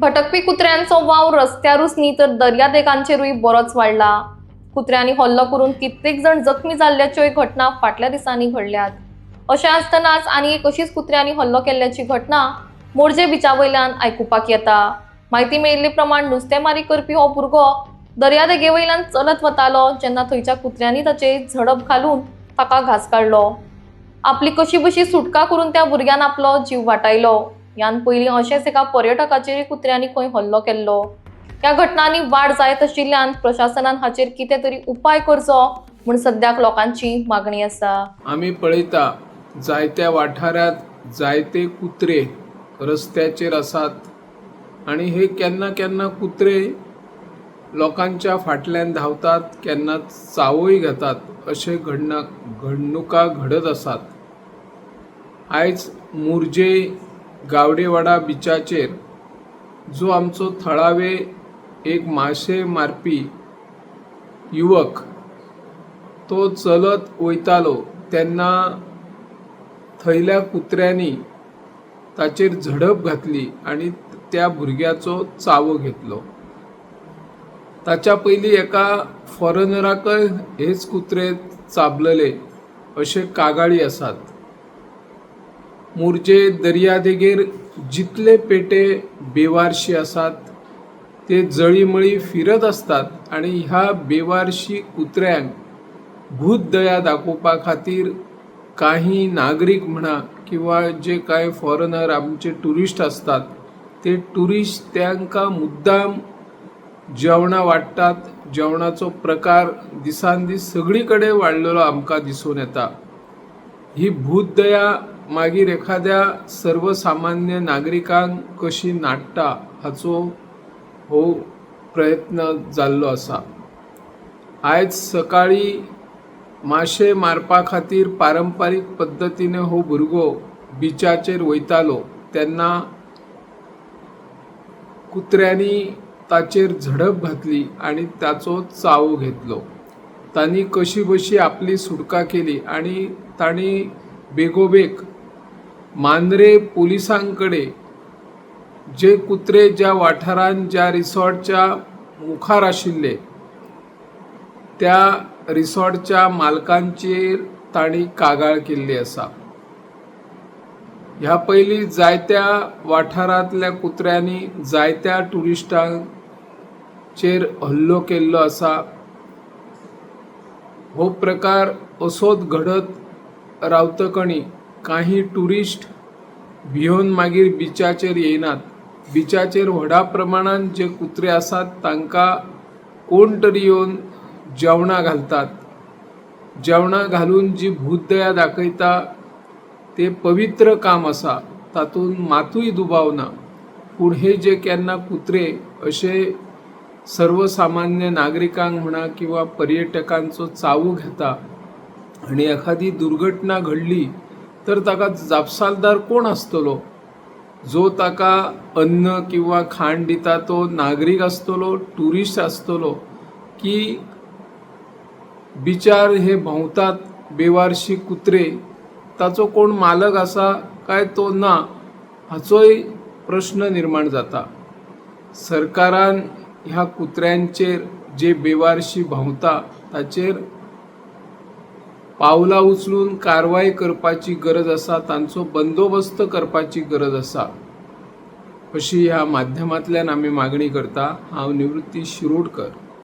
भटकपी कुत्र्यांचो wow रस्त्यारूच न्ही तर दर्यादेगांचेरूय बरोच वाडला। कुत्र्यांनी हल्लो करून कित्येक जण जखमी जाल्ल्याच्योय घटना फाटल्या दिसांनी घडल्यात। अशें आसतनाच आनी एक अशीच कुत्र्यांनी हल्लो केल्ल्याची घटना मोरजे बिचा वयल्यान आयकुपाक येता। माहिती मेळिल्ले प्रमाण नुस्तेमारी करपी हो भुरगो दर्यादेगे वयल्यान चलत वतालो जेन्ना थंयच्या कुत्र्यांनी ताचे झडप घालून ताका घास काडलो। आपली कशी बशी सुटका करून त्या भुरग्यान आपलो जीव वाटायलो। यान पयलीं अशेंच एका पर्यटकाचेर कुत्र्यांनी खंय हल्लो केल्लो। ह्या घटनांनी वाड जायत आशिल्ल्यान प्रशासनान हाचेर कितें तरी उपाय करचो म्हूण सद्याक लोकांची मागणी आसा। आमी पळयता जायत्या वाठारांत जायते कुत्रे रस्त्याचेर आसात आनी हे केन्ना केन्ना कुत्रे लोकांच्या फाटल्यान धांवतात, केन्ना चावूय घेतात अशे घडणुका घडत आसात। आयज मोरजे गावडेवाडा बिचाचेर जो आमचो थळावे एक माशे मारपी युवक तो चलत वयतालो तेन्ना थंयल्या कुत्र्यांनी ताचेर झडप घातली आनी त्या भुरग्याचो चावो घेतलो। ताच्या पयलीं एका फॉरेनराकय हेच कुत्रे चाबलेले अशे कागाळी आसात। मोरजे दर्यादेगेर जितले पेटे बेवारशी आसात ते जळीमळी फिरत असतात आनी ह्या बेवारशी कुत्र्यांक भूत दया दाखोवपा खातीर काही नागरीक म्हणा किंवा जे कांय फॉरेनर आमचे टुरिस्ट असतात ते टुरिस्ट तांकां मुद्दाम जेवणां वाडटात। जेवणाचो प्रकार दिसान दीस सगळी कडेन वाडलेलो आमकां दिसून येता। ही भूत दया मागीर एखाद्या सर्वसामान्य नागरिकांक कशी नाडटा हाचो हो प्रयत्न जाल्लो आसा। आयज सकाळी माशे मारपा खातीर पारंपारीक पद्दतीने हो भुरगो बिचाचेर वयतालो तेन्ना कुत्र्यांनी ताचेर झडप घातली आनी ताचो चावो घेतलो। तांणी कशी बशी आपली सुटका केली आनी तांणी बेगोबेग मांद्रे पुलिसांकडे जे कुत्रे ज्या वाठारांत ज्या रिसॉर्टच्या मुखार आशिल्ले त्या रिसॉर्टच्या मालकांचेर तांणी कागाळ केल्ली आसा। ह्या पयलीं जायत्या वाठारांतल्या कुत्र्यांनी जायत्या टुरिस्टांचेर हल्लो केल्लो आसा। हो प्रकार असोच घडत रावतकणी काही टुरिस्ट भिवन मागीर बिचाचेर येयनात। बिचाचेर व्हडा प्रमाणांत जे कुत्रे आसात तांकां कोण तरी येवन जेवणां घालतात। जेवणां घालून जी भूतदया दाखयता ते पवित्र काम आसा, तातूंत मातूय दुबाव ना। पूण हे जे केन्ना कुत्रे अशे सर्वसामान्य नागरिकांक म्हणा किंवा पर्यटकांचो चावो घेता आनी एखादी दुर्घटना घडली तर ताका जापसालदार कोण आसतलो? जो ताका अन्न किंवा खाण दिता तो नागरीक आसतलो, टुरिस्ट आसतलो की बिचार हे भोंवतात बेवारशी कुत्रे ताचो कोण मालक आसा काय तो ना हाचोय प्रश्न निर्माण जाता। सरकारान ह्या कुत्र्यांचेर जे बेवारशी भोंवता ताचेर पावलां उचलून कारवाय करपाची गरज आसा, तांचो बंदोबस्त करपाची गरज आसा अशी ह्या माध्यमांतल्यान आमी मागणी करता। हांव निवृत्ती शिरोडकर।